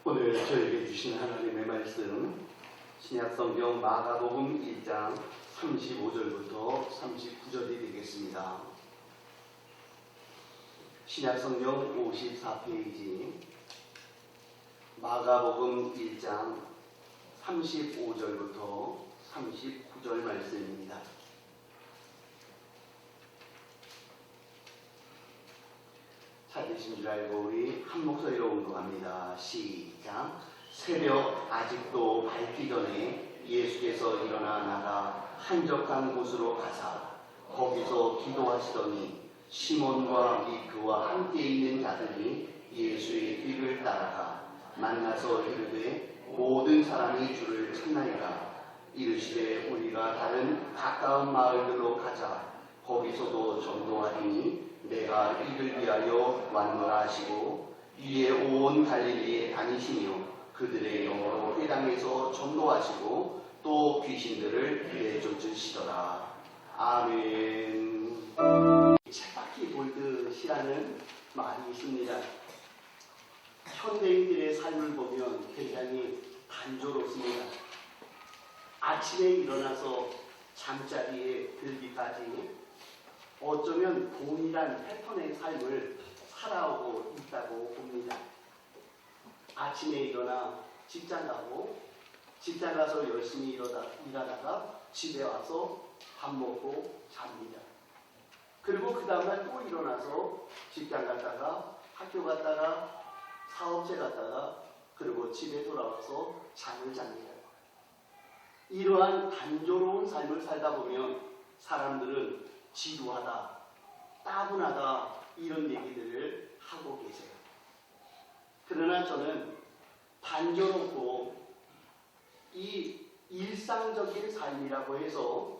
오늘 저에게 주신 하나님의 말씀 신약성경 마가복음 1장 35절부터 39절이 되겠습니다. 신약성경 54페이지 마가복음 1장 35절부터 39절 말씀입니다. 찾으신 줄 알고 우리 한 목소리로 운동합니다. 시작. 새벽 아직도 밝기 전에 예수께서 일어나 나가 한적한 곳으로 가사 거기서 기도하시더니 시몬과 및 그와 함께 있는 자들이 예수의 뒤를 따라가 만나서 이르되 모든 사람이 주를 찾나이다. 이르시되 우리가 다른 가까운 마을들로 가자. 거기서도 전도하리니 내가 이를 위하여 왔노라 하시고 이에 온 갈릴리에 다니시며 그들의 영어로 회당에서 전도하시고 또 귀신들을 내쫓으시더라. 아멘. 쳇바퀴 돌듯이라는 말이 있습니다. 현대인들의 삶을 보면 굉장히 단조롭습니다. 아침에 일어나서 잠자리에 들기까지 어쩌면 동일한 패턴의 삶을 살아오고 있다고 봅니다. 아침에 일어나 직장 가고 직장 가서 열심히 일하다가 집에 와서 밥 먹고 잡니다. 그리고 그 다음날 또 일어나서 직장 갔다가 학교 갔다가 사업체 갔다가 그리고 집에 돌아와서 잠을 잡니다. 이러한 단조로운 삶을 살다 보면 사람들은 지루하다, 따분하다 이런 얘기들을 하고 계세요. 그러나 저는 단조롭고 이 일상적인 삶이라고 해서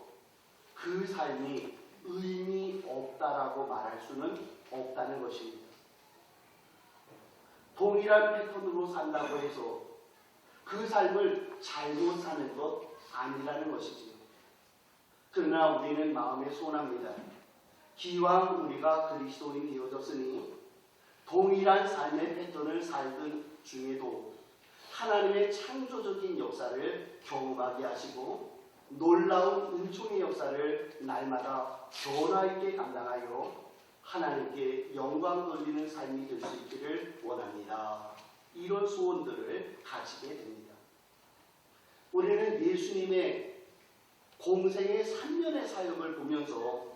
그 삶이 의미 없다라고 말할 수는 없다는 것입니다. 동일한 패턴으로 산다고 해서 그 삶을 잘못 사는 것 아니라는 것이지요. 그러나 우리는 마음에 소원합니다. 기왕 우리가 그리스도인이 되어졌으니 동일한 삶의 패턴을 살던 중에도 하나님의 창조적인 역사를 경험하게 하시고 놀라운 은총의 역사를 날마다 변화 있게 감당하여 하나님께 영광 돌리는 삶이 될 수 있기를 원합니다. 이런 소원들을 가지게 됩니다. 우리는 예수님의 공생의 3년의 사역을 보면서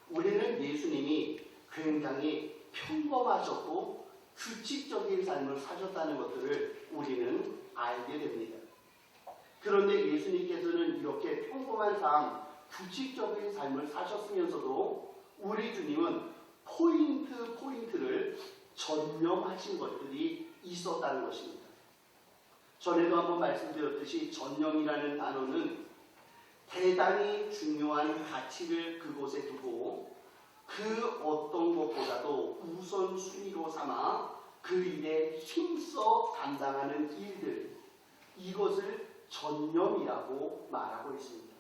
우리는 예수님이 굉장히 평범하셨고 규칙적인 삶을 사셨다는 것들을 우리는 알게 됩니다. 그런데 예수님께서는 이렇게 평범한 삶, 규칙적인 삶을 사셨으면서도 우리 주님은 포인트를 전념하신 것들이 있었다는 것입니다. 전에도 한번 말씀드렸듯이 전념이라는 단어는 대단히 중요한 가치를 그곳에 두고 그 어떤 것보다도 우선순위로 삼아 그 일에 힘써 감당하는 일들, 이것을 전념이라고 말하고 있습니다.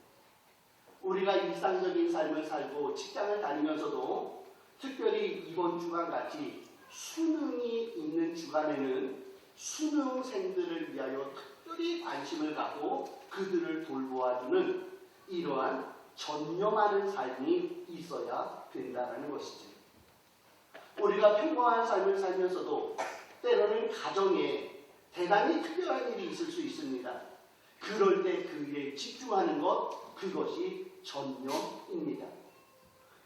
우리가 일상적인 삶을 살고 직장을 다니면서도 특별히 이번 주간같이 수능이 있는 주간에는 수능생들을 위하여 특별히 관심을 갖고 그들을 돌보아주는 이러한 전념하는 삶이 있어야 된다는 것이죠. 우리가 평범한 삶을 살면서도 때로는 가정에 대단히 특별한 일이 있을 수 있습니다. 그럴 때 그 일에 집중하는 것, 그것이 전념입니다.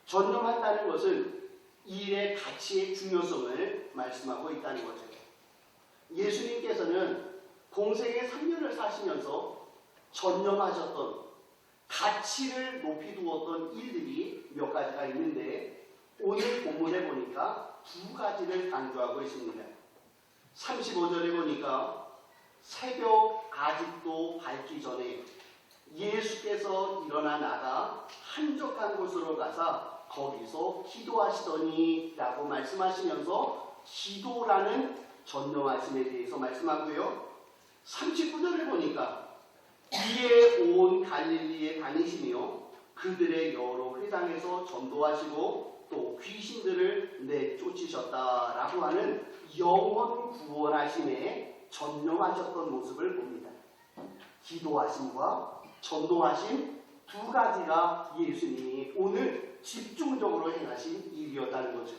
전념한다는 것은 일의 가치의 중요성을 말씀하고 있다는 거죠. 예수님께서는 공생의 3년을 사시면서 전념하셨던 가치를 높이 두었던 일들이 몇 가지가 있는데 오늘 본문에 보니까 두 가지를 강조하고 있습니다. 35절에 보니까 새벽 아직도 밝기 전에 예수께서 일어나 나가 한적한 곳으로 가서 거기서 기도하시더니 라고 말씀하시면서 기도라는 전념하심에 대해서 말씀하고요. 39절을 보니까 이에 온 갈릴리에 다니시며 그들의 여러 회당에서 전도하시고 또 귀신들을 내쫓으셨다라고 하는 영원 구원하심의 전념하셨던 모습을 봅니다. 기도하심과 전도하심 두 가지가 예수님이 오늘 집중적으로 행하신 일이었다는 거죠.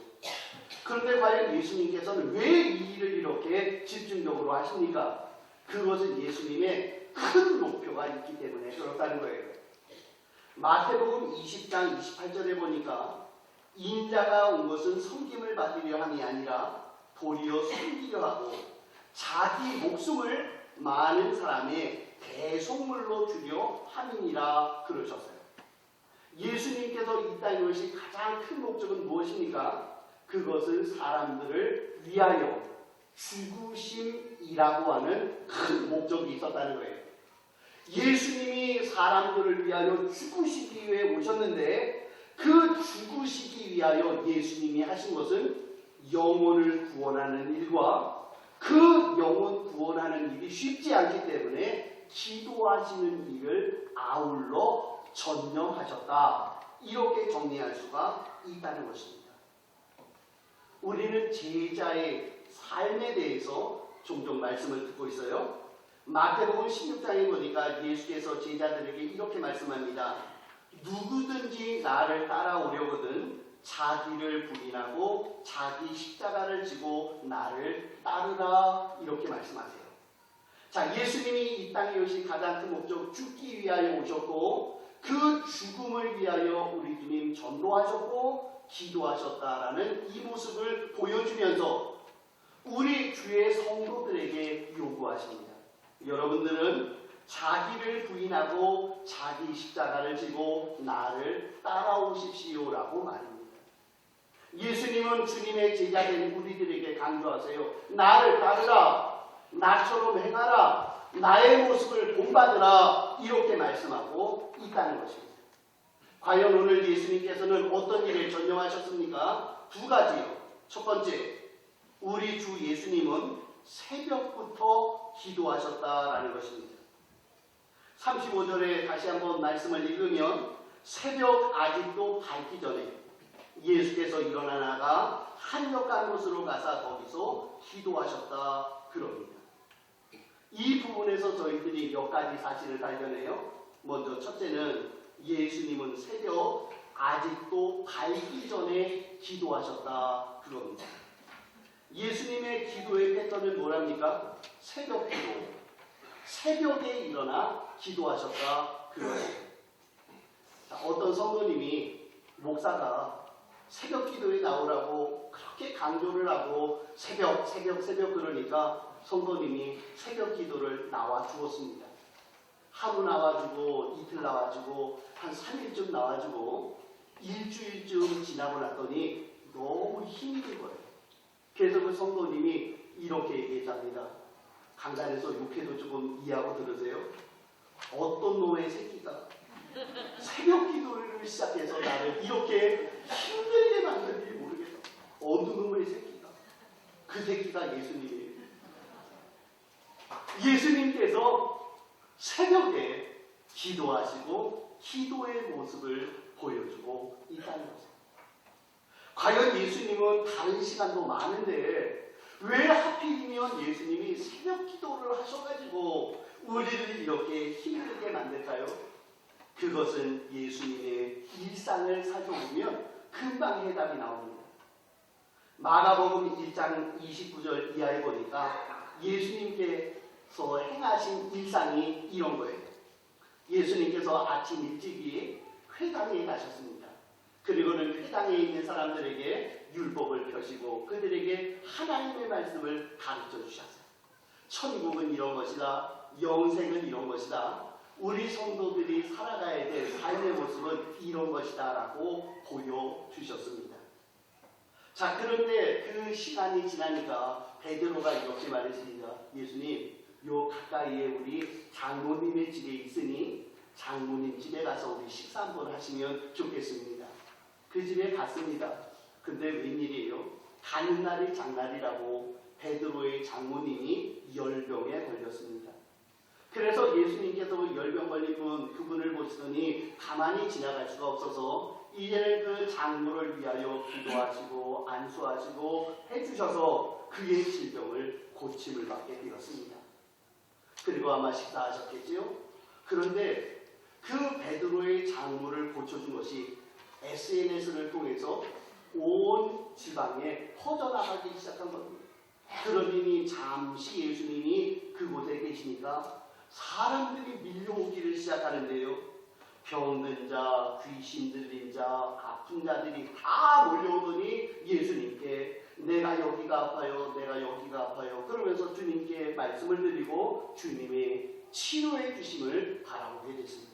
그런데 과연 예수님께서는 왜 이 일을 이렇게 집중적으로 하십니까? 그것은 예수님의 큰 목표가 있기 때문에 그렇다는 거예요. 마태복음 20장 28절에 보니까 인자가 온 것은 섬김을 받으려 함이 아니라 도리어 섬기려 하고 자기 목숨을 많은 사람의 대속물로 주려 함이니라 그러셨어요. 예수님께서 이 땅에 오신 가장 큰 목적은 무엇입니까? 그것은 사람들을 위하여 죽으심이라고 하는 큰 목적이 있었다는 거예요. 예수님이 사람들을 위하여 죽으시기 위해 오셨는데 그 죽으시기 위하여 예수님이 하신 것은 영혼을 구원하는 일과 그 영혼 구원하는 일이 쉽지 않기 때문에 기도하시는 일을 아울러 전념하셨다. 이렇게 정리할 수가 있다는 것입니다. 우리는 제자의 삶에 대해서 종종 말씀을 듣고 있어요. 마태복음 16장에 보니까 예수께서 제자들에게 이렇게 말씀합니다. 누구든지 나를 따라오려거든 자기를 부인하고 자기 십자가를 지고 나를 따르라 이렇게 말씀하세요. 자, 예수님이 이 땅에 오신 가장 큰 목적 죽기 위하여 오셨고 그 죽음을 위하여 우리 주님 전도하셨고 기도하셨다라는 이 모습을 보여주면서 우리 주의 성도들에게 요구하십니다. 여러분들은 자기를 부인하고 자기 십자가를 지고 나를 따라오십시오라고 말입니다. 예수님은 주님의 제자된 우리들에게 강조하세요. 나를 따르라. 나처럼 행하라. 나의 모습을 본받으라. 이렇게 말씀하고 있다는 것입니다. 과연 오늘 예수님께서는 어떤 일에 전념하셨습니까? 두 가지요. 첫 번째, 우리 주 예수님은 새벽부터 기도하셨다라는 것입니다. 35절에 다시 한번 말씀을 읽으면 새벽 아직도 밝기 전에 예수께서 일어나 나가 한적한 곳으로 가서 거기서 기도하셨다 그럽니다. 이 부분에서 저희들이 몇 가지 사실을 발견해요. 먼저 첫째는 예수님은 새벽 아직도 밝기 전에 기도하셨다 그럽니다. 예수님의 기도의 패턴은 뭐랍니까? 새벽 기도. 새벽에 일어나 기도하셨다 그래요. 어떤 성도님이 목사가 새벽 기도에 나오라고 그렇게 강조를 하고 새벽 그러니까 성도님이 새벽 기도를 나와 주었습니다. 하루 나와주고 이틀 나와주고 한 3일쯤 나와주고 일주일쯤 지나고 났더니 너무 힘이 든 거예요. 그래서 그 성도님이 이렇게 얘기합니다. 강단에서 욕해도 조금 이해하고 들으세요. 어떤 놈의 새끼가 새벽 기도를 시작해서 나를 이렇게 힘들게 만드는지 모르겠어. 어느 놈의 새끼가. 그 새끼가 예수님이에요. 예수님께서 새벽에 기도하시고 기도의 모습을 보여주고 있다는 거죠. 과연 예수님은 다른 시간도 많은데 왜 하필이면 예수님이 새벽 기도를 하셔가지고 우리를 이렇게 힘들게 만들까요? 그것은 예수님의 일상을 살펴보면 금방 해답이 나옵니다. 마가복음 1장 29절 이하에 보니까 예수님께서 행하신 일상이 이런 거예요. 예수님께서 아침 일찍이 회당에 가셨습니다. 그리고는 회당에 있는 사람들에게 율법을 펴시고 그들에게 하나님의 말씀을 가르쳐 주셨어요. 천국은 이런 것이다. 영생은 이런 것이다. 우리 성도들이 살아가야 될 삶의 모습은 이런 것이다 라고 보여주셨습니다. 자, 그런데 그 시간이 지나니까 베드로가 이렇게 말했습니다. 예수님, 요 가까이에 우리 장모님의 집에 있으니 장모님 집에 가서 우리 식사 한번 하시면 좋겠습니다. 그 집에 갔습니다. 근데 웬일이에요? 가는 날이 장날이라고 베드로의 장모님이 열병에 걸렸습니다. 그래서 예수님께서 열병 걸린 그분을 보시더니 가만히 지나갈 수가 없어서 이제는 그 장로를 위하여 기도하시고 안수하시고 해주셔서 그의 질병을 고침을 받게 되었습니다. 그리고 아마 식사하셨겠지요. 그런데 그 베드로의 장모를 고쳐준 것이 SNS를 통해서 온 지방에 퍼져나가기 시작한 겁니다. 그러니 잠시 예수님이 그곳에 계시니까 사람들이 밀려오기를 시작하는데요. 병든 자, 귀신 들린 자, 아픈 자들이 다 몰려오더니 예수님께 내가 여기가 아파요, 내가 여기가 아파요. 그러면서 주님께 말씀을 드리고 주님의 치료해 주심을 바라보게 됐습니다.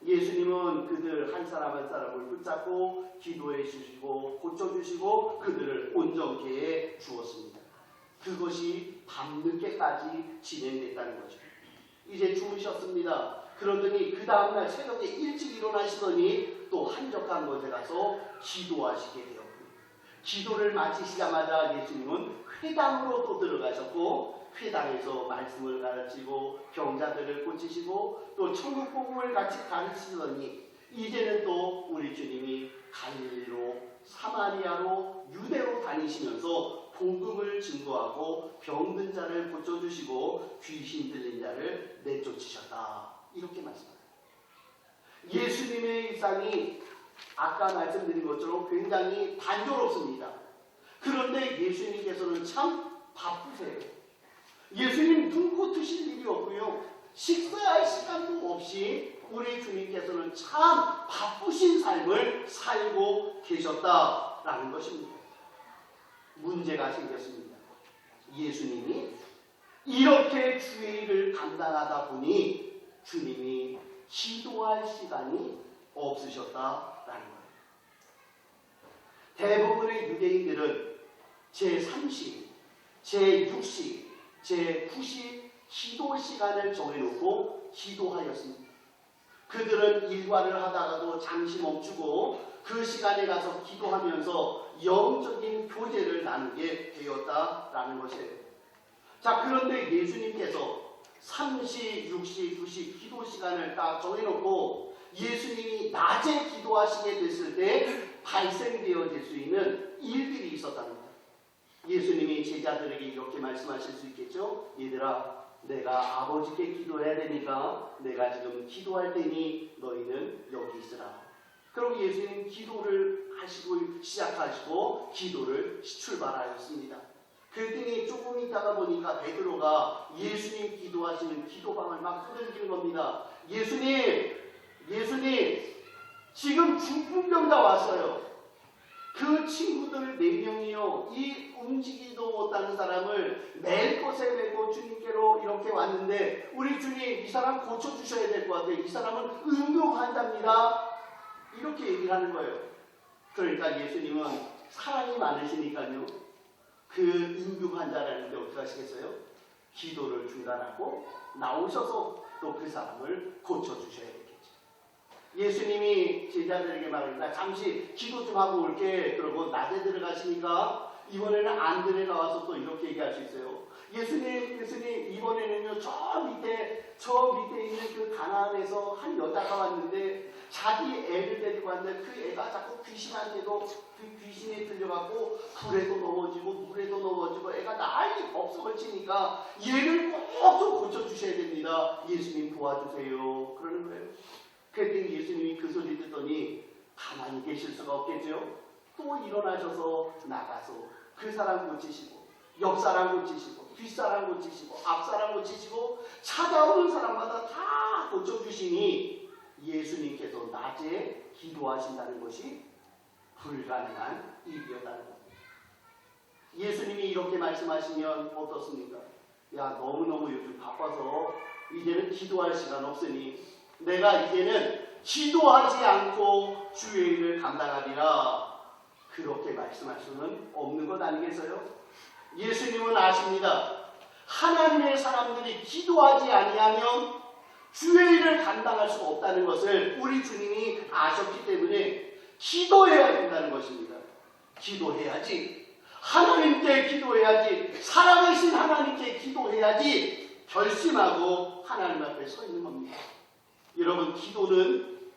예수님은 그들 한 사람 한 사람을 붙잡고 기도해 주시고 고쳐주시고 그들을 온전케 해 주었습니다. 그것이 밤늦게까지 진행됐다는 거죠. 이제 주무셨습니다. 그러더니 그 다음날 새벽에 일찍 일어나시더니 또 한적한 곳에 가서 기도하시게 되었고, 기도를 마치시자마자 예수님은 회당으로 또 들어가셨고 회당에서 말씀을 가르치고 병자들을 고치시고 또 천국 복음을 같이 가르치더니 이제는 또 우리 주님이 갈릴리로 사마리아로 유대로 다니시면서 복음을 증거하고 병든 자를 고쳐주시고 귀신 들린 자를 내쫓으셨다. 이렇게 말씀합니다. 예수님의 일상이 아까 말씀드린 것처럼 굉장히 단조롭습니다. 그런데 예수님께서는 참 바쁘세요. 예수님 눈코 트실 일이 없고요. 식사할 시간도 없이 우리 주님께서는 참 바쁘신 삶을 살고 계셨다라는 것입니다. 문제가 생겼습니다. 예수님이 이렇게 주의 일을 감당하다 보니 주님이 기도할 시간이 없으셨다라는 거예요. 대부분의 유대인들은 제3시, 제6시, 제9시 기도 시간을 정해놓고 기도하였습니다. 그들은 일과를 하다가도 잠시 멈추고 그 시간에 가서 기도하면서 영적인 교제를 나누게 되었다라는 것이에요. 자, 그런데 예수님께서 3시, 6시, 9시 기도 시간을 딱 정해놓고 예수님이 낮에 기도하시게 됐을 때 발생되어질 수 있는 일들이 있었답니다. 예수님이 제자들에게 이렇게 말씀하실 수 있겠죠. 얘들아, 내가 아버지께 기도해야 되니까 내가 지금 기도할 테니 너희는 여기 있으라. 그럼 예수님 기도를 하시고 시작하시고 기도를 출발하였습니다. 그랬더니 조금 있다가 보니까 베드로가 예수님 기도하시는 기도방을 막 두들기는 겁니다. 예수님 지금 중풍병자 왔어요. 그 친구들 4명이요. 이 움직이지도 못하는 사람을 맬 것에 메고 주님께로 이렇게 왔는데 우리 주님 이 사람 고쳐주셔야 될 것 같아요. 이 사람은 음흉환자입니다. 이렇게 얘기를 하는 거예요. 그러니까 예수님은 사랑이 많으시니까요. 그 음흉환자라는데 어떻게 하시겠어요? 기도를 중단하고 나오셔서 또 그 사람을 고쳐주셔야 되겠죠. 예수님이 제자들에게 말합니다. 잠시 기도 좀 하고 올게. 그러고 낮에 들어가시니까 이번에는 안드레가 와서 또 이렇게 얘기할 수 있어요. 예수님 이번에는요 저 밑에 있는 그 가나안에서 한 여자가 왔는데 자기 애를 데리고 왔는데 그 애가 자꾸 귀신한테도 그 귀신에 들려갖고 불에도 넘어지고 물에도 넘어지고 애가 난리 법석을 치니까 얘를 꼭 좀 고쳐주셔야 됩니다. 예수님 도와주세요. 그러는 거예요. 그랬더니 예수님이 그 소리 듣더니 가만히 계실 수가 없겠죠. 또 일어나셔서 나가서 그 사람 고치시고 옆 사람 고치시고 뒷사람 고치시고 앞사람 고치시고 찾아오는 사람마다 다 고쳐주시니 예수님께서 낮에 기도하신다는 것이 불가능한 일이었다는 겁니다. 예수님이 이렇게 말씀하시면 어떻습니까? 야, 너무너무 요즘 바빠서 이제는 기도할 시간 없으니 내가 이제는 기도하지 않고 주의 일을 감당하리라. 그렇게 말씀할 수는 없는 것 아니겠어요? 예수님은 아십니다. 하나님의 사람들이 기도하지 아니하면 주의 일을 감당할 수가 없다는 것을 우리 주님이 아셨기 때문에 기도해야 된다는 것입니다. 기도해야지. 하나님께 기도해야지. 살아계신 하나님께 기도해야지. 결심하고 하나님 앞에 서 있는 겁니다. 여러분, 기도는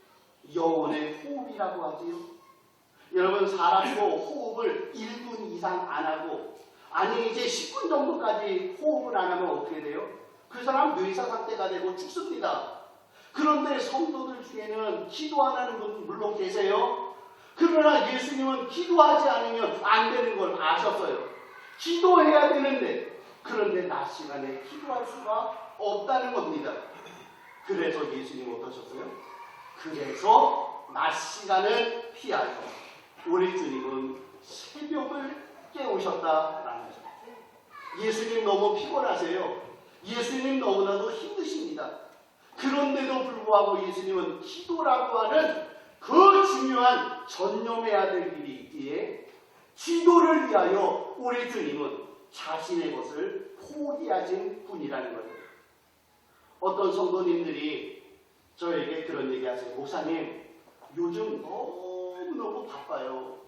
영혼의 호흡이라고 하지요. 여러분, 사람도 호흡을 1분 이상 안 하고, 아니 이제 10분 정도까지 호흡을 안 하면 어떻게 돼요? 그 사람 뇌사 상태가 되고 죽습니다. 그런데 성도들 중에는 기도 안 하는 분 물론 계세요. 그러나 예수님은 기도하지 않으면 안 되는 걸 아셨어요. 기도해야 되는데, 그런데 낮 시간에 기도할 수가 없다는 겁니다. 그래서 예수님 어떠셨어요? 그래서 낮 시간을 피하여 우리 주님은 새벽을 깨우셨다라는 거죠. 예수님 너무 피곤하세요. 예수님 너무나도 힘드십니다. 그런데도 불구하고 예수님은 기도라고 하는 그 중요한 전념해야 될 일이 있기에 기도를 위하여 우리 주님은 자신의 것을 포기하신 분이라는 거예요. 어떤 성도님들이 저에게 그런 얘기 하세요. 목사님, 요즘 너무너무 바빠요.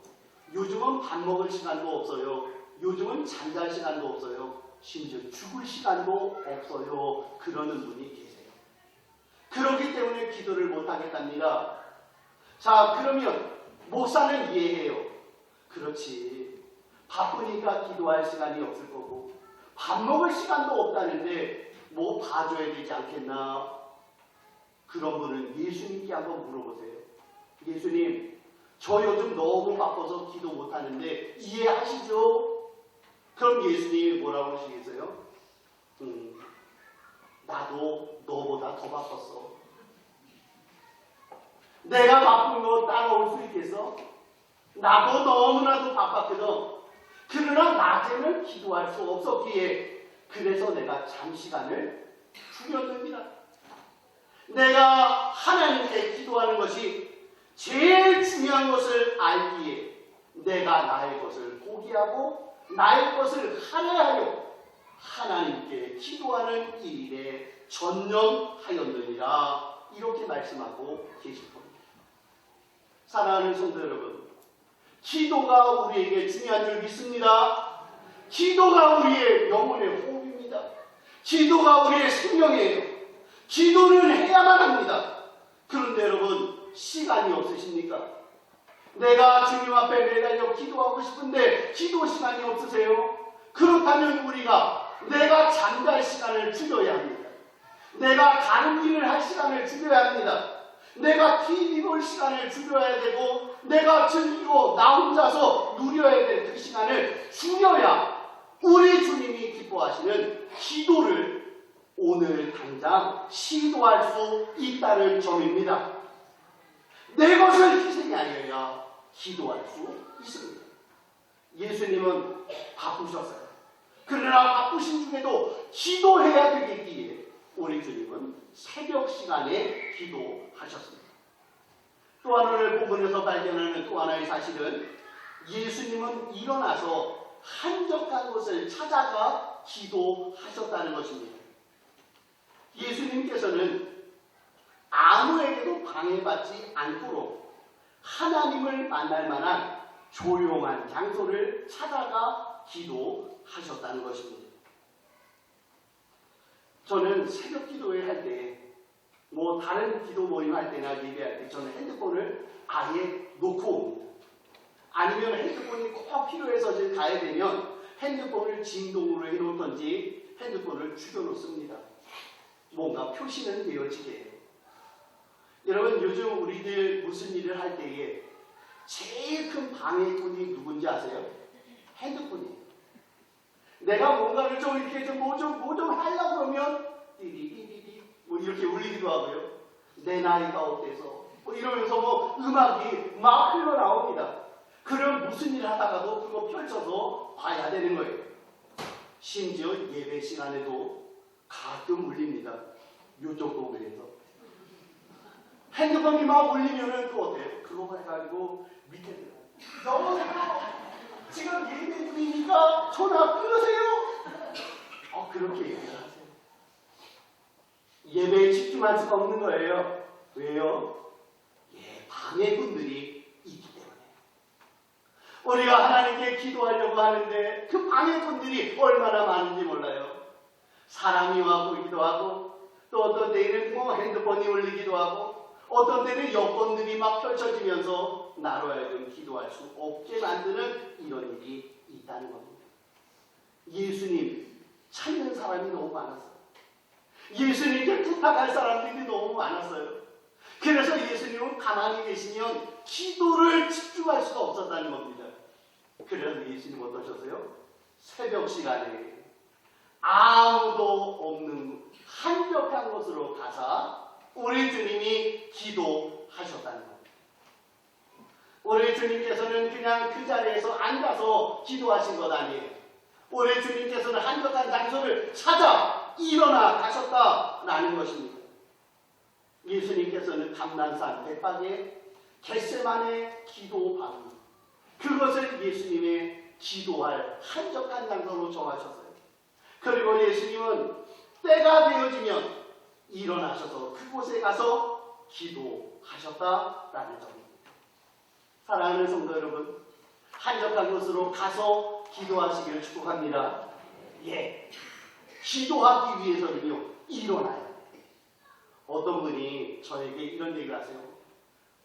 요즘은 밥 먹을 시간도 없어요. 요즘은 잠잘 시간도 없어요. 심지어 죽을 시간도 없어요. 그러는 분이 계세요. 그렇기 때문에 기도를 못하겠답니다. 자, 그러면 목사는 이해해요. 그렇지. 바쁘니까 기도할 시간이 없을 거고 밥 먹을 시간도 없다는데 뭐 봐줘야 되지 않겠나? 그런 분은 예수님께 한번 물어보세요. 예수님, 저 요즘 너무 바빠서 기도 못하는데 이해하시죠? 그럼 예수님이 뭐라고 하시겠어요? 나도 너보다 더 바빴어. 내가 바쁜 거 따라올 수 있겠어? 나도 너무나도 바빴거든. 그러나 낮에는 기도할 수 없었기에 그래서 내가 잠시간을 줄였습니다. 내가 하나님께 기도하는 것이 제일 중요한 것을 알기에 내가 나의 것을 포기하고 나의 것을 할애하여 하나님께 기도하는 일에 전념하였느니라, 이렇게 말씀하고 계실 겁니다. 사랑하는 성도 여러분, 기도가 우리에게 중요한 줄 믿습니다. 기도가 우리의 영혼의 호흡입니다. 기도가 우리의 생명이에요. 기도를 해야만 합니다. 그런데 여러분, 시간이 없으십니까? 내가 주님 앞에 매달려 기도하고 싶은데 기도 시간이 없으세요? 그렇다면 우리가 내가 잠잘 시간을 줄여야 합니다. 내가 다른 일을 할 시간을 줄여야 합니다. 내가 TV 볼 시간을 줄여야 되고 내가 즐기고 나 혼자서 누려야 될 그 시간을 줄여야 우리 주님이 기뻐하시는 기도를 오늘 당장 시도할 수 있다는 점입니다. 내 것을 희생하여야 기도할 수 있습니다. 예수님은 바쁘셨어요. 그러나 바쁘신 중에도 기도해야 되겠기에 우리 주님은 새벽 시간에 기도하셨습니다. 또 하나를 본문에서 발견하는 또 하나의 사실은 예수님은 일어나서 한적한 곳을 찾아가 기도하셨다는 것입니다. 예수님께서는 아무에게도 방해받지 않도록 하나님을 만날 만한 조용한 장소를 찾아가 기도하셨다는 것입니다. 저는 새벽 기도회 할 때, 다른 기도 모임 할 때나 예배할 때 저는 핸드폰을 아예 놓고 옵니다. 아니면 핸드폰이 꼭 필요해서 가야 되면 핸드폰을 진동으로 해놓던지 핸드폰을 죽여놓습니다. 뭔가 표시는 되어지게 해요. 여러분, 요즘 우리들 무슨 일을 할 때에 제일 큰 방해꾼이 누군지 아세요? 핸드폰이에요. 내가 뭔가를 좀 이렇게 뭐 좀 하려고 그러면 띠리리리리 이렇게 울리기도 하고요. 내 나이가 어때서 이러면서 음악이 막 흘러나옵니다. 그럼 무슨 일 하다가도 그거 펼쳐서 봐야 되는 거예요. 심지어 예배 시간에도 가끔 울립니다. 요쪽 동네에서. 핸드폰이 막 울리면은 또 어때요? 그거 해가지고 밑에 들어가요. 여보세요? 지금 예배 중이니까 전화 끊으세요? 그렇게 얘기하세요. 예배에 집중할 수가 없는 거예요. 왜요? 방해꾼들이 있기 때문에. 우리가 하나님께 기도하려고 하는데 그 방해꾼들이 얼마나 많은지 몰라요. 사람이 와 보기도 하고 또 어떤 때에는 핸드폰이 울리기도 하고 어떤 때는 여건들이 막 펼쳐지면서 나로 하여금 기도할 수 없게 만드는 이런 일이 있다는 겁니다. 예수님 찾는 사람이 너무 많았어요. 예수님께 부탁할 사람들이 너무 많았어요. 그래서 예수님은 가만히 계시면 기도를 집중할 수가 없었다는 겁니다. 그래서 예수님 어떠셨어요? 새벽 시간에 아무도 없는 한적한 곳으로 가서 우리 주님이 기도하셨다는 겁니다. 우리 주님께서는 그냥 그 자리에서 앉아서 기도하신 것 아니에요. 우리 주님께서는 한적한 장소를 찾아 일어나 가셨다라는 것입니다. 예수님께서는 감난산 백박에 겟세마네 기도방, 그것을 예수님의 기도할 한적한 장소로 정하셨어요. 그리고 예수님은 때가 되어지면 일어나셔서 그곳에 가서 기도하셨다라는 점입니다. 사랑하는 성도 여러분, 한적한 곳으로 가서 기도하시기를 축복합니다. 예, 기도하기 위해서는요, 일어나야 돼요. 어떤 분이 저에게 이런 얘기를 하세요.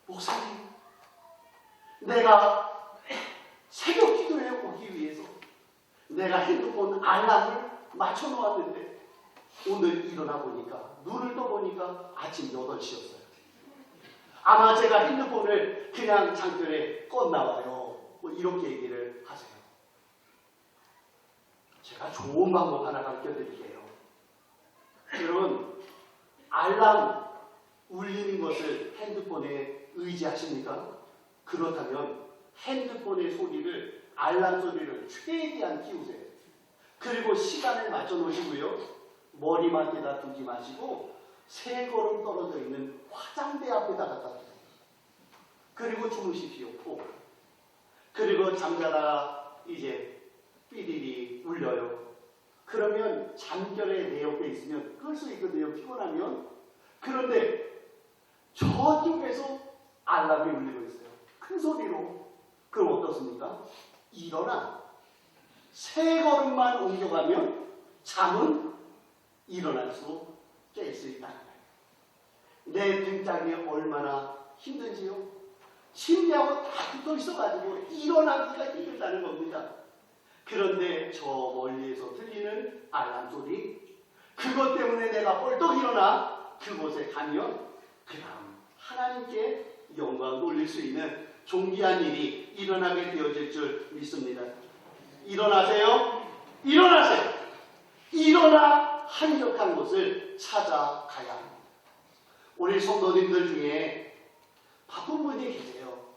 목사님, 내가 새벽 기도에 오기 위해서 내가 핸드폰 알람을 맞춰 놓았는데 오늘 일어나 보니까 눈을 떠보니까 아침 8시였어요. 아마 제가 핸드폰을 그냥 창틀에 껐나봐요. 뭐 이렇게 얘기를 하세요. 제가 좋은 방법 하나 가르쳐 드릴게요. 여러분, 알람 울리는 것을 핸드폰에 의지하십니까? 그렇다면 핸드폰의 소리를, 알람 소리를 최대한 키우세요. 그리고 시간을 맞춰 놓으시고요. 머리맡에다 두지 마시고 3걸음 떨어져 있는 화장대 앞에다 갖다 두세요. 그리고 주무십시오. 그리고 잠자다가 이제 삐리리 울려요. 그러면 잠결에 내 옆에 있으면 끌 수 있거든요. 피곤하면. 그런데 저쪽에서 알람이 울리고 있어요. 큰 소리로. 그럼 어떻습니까? 일어나. 3걸음만 옮겨가면 잠은 일어날 수, 깰 수 있다는 거예요. 내 등짝이 얼마나 힘든지요? 침대하고 다 붙어 있어가지고 일어나기가 힘들다는 겁니다. 그런데 저 멀리에서 들리는 알람 소리, 그것 때문에 내가 벌떡 일어나 그곳에 가면 그 다음 하나님께 영광 돌릴 수 있는 존귀한 일이 일어나게 되어질 줄 믿습니다. 일어나세요. 일어나세요. 일어나 한적한 곳을 찾아가야 합니다. 우리 성도님들 중에 바쁜 분이 계세요.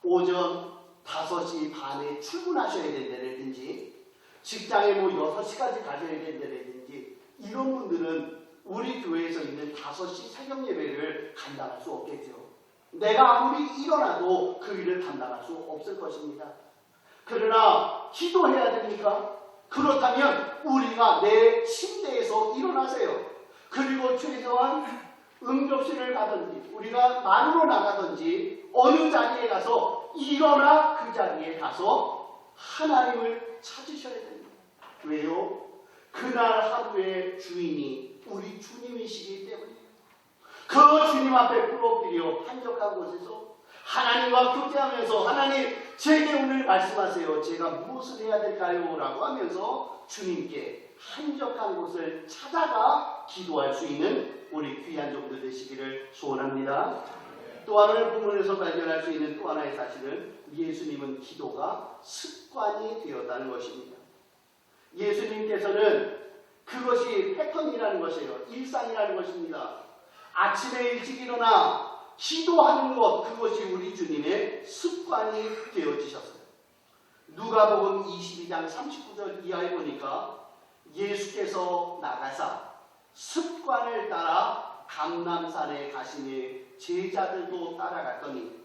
오전 5시 반에 출근하셔야 된다든지 직장에 뭐 6시까지 가셔야 된다든지 이런 분들은 우리 교회에서 있는 5시 새벽 예배를 감당할 수 없겠죠. 내가 아무리 일어나도 그 일을 감당할 수 없을 것입니다. 그러나 기도해야 됩니까? 그렇다면 우리가 내 침대에서 일어나세요. 그리고 최소한 응급실을 가든지 우리가 말로 나가든지 어느 자리에 가서 일어나 그 자리에 가서 하나님을 찾으셔야 됩니다. 왜요? 그날 하루의 주인이 우리 주님이시기 때문이에요. 그 주님 앞에 부러뜨려 한적한 곳에서 하나님과 교제하면서 하나님 제게 오늘 말씀하세요. 제가 무엇을 해야 될까요? 라고 하면서 주님께 한적한 곳을 찾아가 기도할 수 있는 우리 귀한 종들 되시기를 소원합니다. 또 하나의 본문에서 발견할 수 있는 또 하나의 사실은 예수님은 기도가 습관이 되었다는 것입니다. 예수님께서는 그것이 패턴이라는 것이에요. 일상이라는 것입니다. 아침에 일찍 일어나 기도하는 것, 그것이 우리 주님의 습관이 되어지셨어요. 누가복음 22장 39절 이하에 보니까 예수께서 나가사 습관을 따라 감람산에 가시니 제자들도 따라갔더니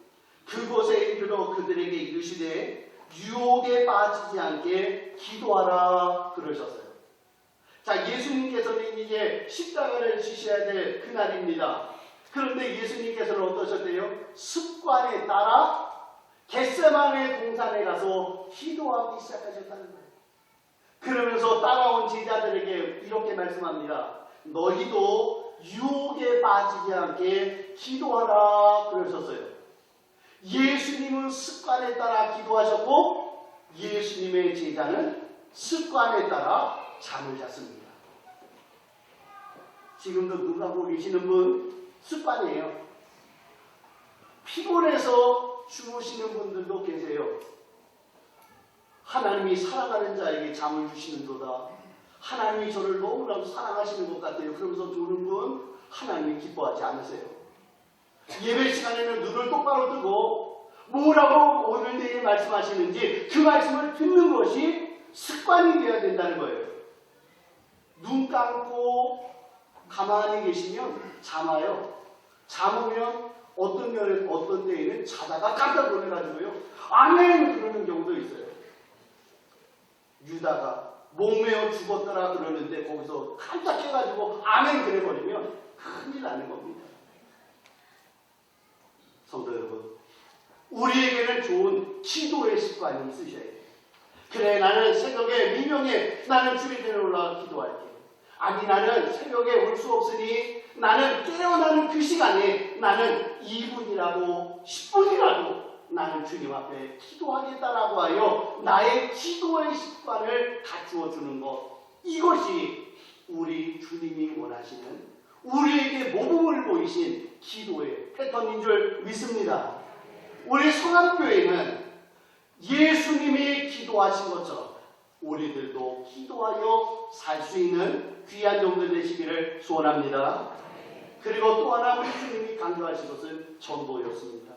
그곳에 이르러 그들에게 이르시되 유혹에 빠지지 않게 기도하라 그러셨어요. 자, 예수님께서는 이제 십자가를 지셔야 될 그날입니다. 그런데 예수님께서는 어떠셨대요? 습관에 따라 겟세마네 동산에 가서 기도하기 시작하셨다는 거예요. 그러면서 따라온 제자들에게 이렇게 말씀합니다. 너희도 유혹에 빠지지 않게 기도하라 그러셨어요. 예수님은 습관에 따라 기도하셨고 예수님의 제자는 습관에 따라 잠을 잤습니다. 지금도 눈 감고 계시는 분 습관이에요. 피곤해서 주무시는 분들도 계세요. 하나님이 사랑하는 자에게 잠을 주시는도다. 하나님이 저를 너무나도 사랑하시는 것 같아요. 그러면서 조는 분 하나님이 기뻐하지 않으세요. 예배 시간에는 눈을 똑바로 뜨고 뭐라고 오늘 내일 말씀하시는지 그 말씀을 듣는 것이 습관이 되어야 된다는 거예요. 눈 감고 가만히 계시면 잠아요. 잠으면 어떤 때에는 자다가 깜짝 놀래가지고요. 아멘! 그러는 경우도 있어요. 유다가 목매어 죽었더라 그러는데 거기서 깜짝해가지고 아멘 그래버리면 큰일 나는 겁니다. 성도 여러분, 우리에게는 좋은 기도의 습관이 있으셔야 돼요. 그래, 나는 새벽에 민명에 나는 주일에 올라가 기도할게. 아니, 나는 새벽에 올 수 없으니 나는 깨어나는 그 시간에 나는 2분이라도 10분이라도 나는 주님 앞에 기도하겠다라고 하여 나의 기도의 습관을 갖추어 주는 것, 이것이 우리 주님이 원하시는 우리에게 모범을 보이신 기도의 패턴인 줄 믿습니다. 우리 성암교회는 예수님이 기도하신 것처럼 우리들도 기도하여 살 수 있는 귀한 종들 되시기를 소원합니다. 그리고 또 하나 우리 주님이 강조하신 것은 전도였습니다.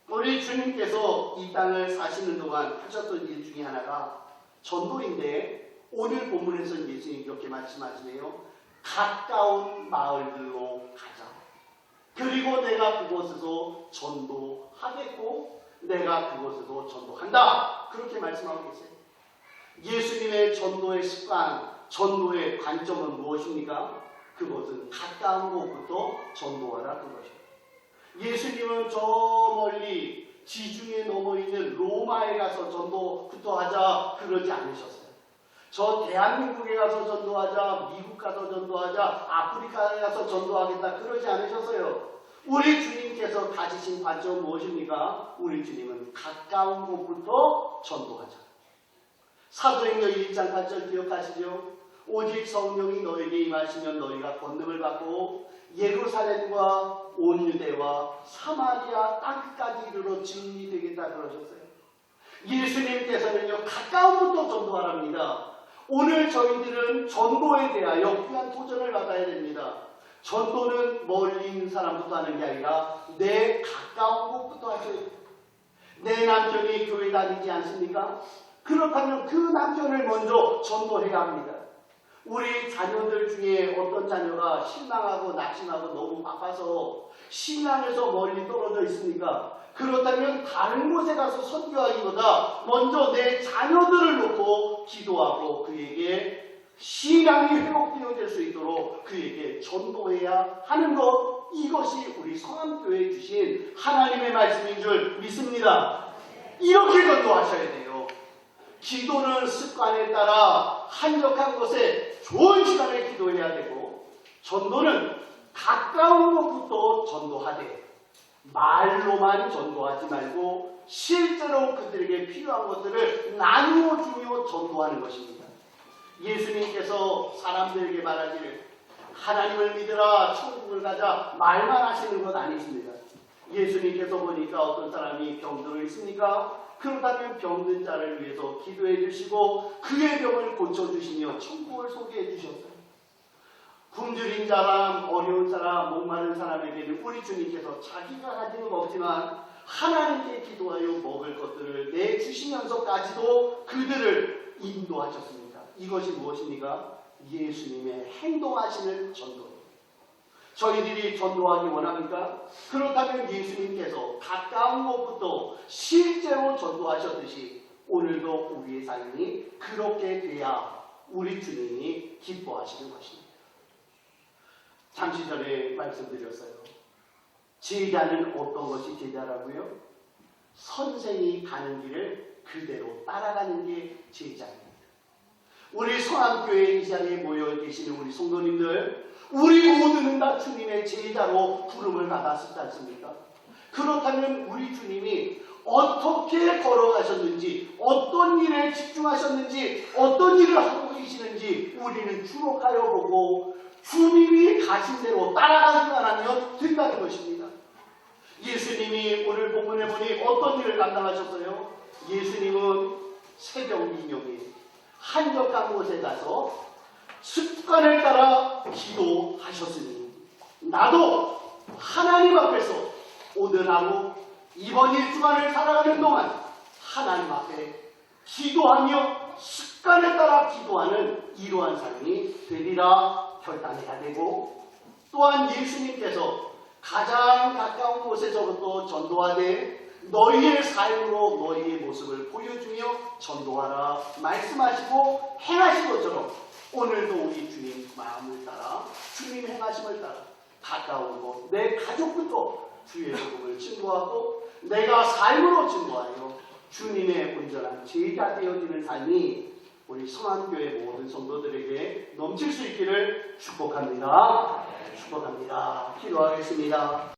우리 주님께서 이 땅을 사시는 동안 하셨던 일 중에 하나가 전도인데, 오늘 본문에서는 예수님이 이렇게 말씀하시네요. 가까운 마을들로 가자. 그리고 내가 그곳에서 전도하겠고 내가 그곳에서 전도한다. 그렇게 말씀하고 계세요. 예수님의 전도의 습관, 전도의 관점은 무엇입니까? 그것은 가까운 곳부터 전도하라 그것이에요. 예수님은 저 멀리 지중해 넘어 있는 로마에 가서 전도부터 하자 그러지 않으셨어요. 저 대한민국에 가서 전도하자, 미국 가서 전도하자, 아프리카에 가서 전도하겠다 그러지 않으셨어요. 우리 주님께서 가지신 관점은 무엇입니까? 우리 주님은 가까운 곳부터 전도하자. 사도행전 1장 8절 기억하시죠? 오직 성령이 너에게 임하시면 너희가 권능을 받고 예루살렘과 온 유대와 사마리아 땅끝까지 이르러 증인이 되겠다 그러셨어요. 예수님께서는요, 가까운 곳도 전도하랍니다. 오늘 저희들은 전도에 대하여 귀한 도전을 받아야 됩니다. 전도는 멀리 있는 사람부터 하는 게 아니라 내 가까운 곳부터 하셔야 돼요. 내 남편이 교회 다니지 않습니까? 그렇다면 그 남편을 먼저 전도해야 합니다. 우리 자녀들 중에 어떤 자녀가 실망하고 낙심하고 너무 바빠서 신앙에서 멀리 떨어져 있습니까? 그렇다면 다른 곳에 가서 선교하기보다 먼저 내 자녀들을 놓고 기도하고 그에게 신앙이 회복되어질 수 있도록 그에게 전도해야 하는 것, 이것이 우리 성암교회에 주신 하나님의 말씀인 줄 믿습니다. 이렇게 전도하셔야 돼요. 기도는 습관에 따라 한적한 곳에 좋은 시간에 기도해야 되고, 전도는 가까운 곳부터 전도하되 말로만 전도하지 말고 실제로 그들에게 필요한 것들을 나누어 주며 전도하는 것입니다. 예수님께서 사람들에게 말하기를 하나님을 믿으라 천국을 가자 말만 하시는 것 아니십니다. 예수님께서 보니까 어떤 사람이 병들어 있습니까? 그렇다면 병든 자를 위해서 기도해 주시고 그의 병을 고쳐주시며 천국을 소개해 주셨어요. 굶주린 사람, 어려운 사람, 목마른 사람에게는 우리 주님께서 자기가 가지는 거 없지만 하나님께 기도하여 먹을 것들을 내주시면서까지도 그들을 인도하셨습니다. 이것이 무엇입니까? 예수님의 행동하시는 전도입니다. 저희들이 전도하기 원합니까? 그렇다면 예수님께서 가까운 곳부터 실제로 전도하셨듯이 오늘도 우리의 삶이 그렇게 돼야 우리 주님이 기뻐하시는 것입니다. 잠시 전에 말씀드렸어요. 제자는 어떤 것이 제자라고요? 선생이 가는 길을 그대로 따라가는 게 제자입니다. 우리 성암교회 이 자리에 모여 계시는 우리 성도님들, 우리 모두는 다 주님의 제자로 부름을 받았지 않습니까? 그렇다면 우리 주님이 어떻게 걸어가셨는지, 어떤 일에 집중하셨는지, 어떤 일을 하고 계시는지 우리는 주목하여 보고 주님이 가신 대로 따라가기만 하면 된다는 것입니다. 예수님이 오늘 본문에 보니 어떤 일을 감당하셨어요? 예수님은 새벽 민영에 한적한 곳에 가서 습관을 따라 기도하셨으니 나도 하나님 앞에서 오늘 하루 이번 일주간을 살아가는 동안 하나님 앞에 기도하며 습관을 따라 기도하는 이러한 삶이 되리라 결단해야 되고, 또한 예수님께서 가장 가까운 곳에서부터 전도하되 너희의 삶으로 너희의 모습을 보여주며 전도하라 말씀하시고 행하신 것처럼 오늘도 우리 주님 마음을 따라 주님 행하심을 따라 가까운 곳 내 가족부터 주의 복음을 증거하고 내가 삶으로 증거하여 주님의 온전한 제자 되어지는 삶이 우리 성안교회 모든 성도들에게 넘칠 수 있기를 축복합니다. 축복합니다. 기도하겠습니다.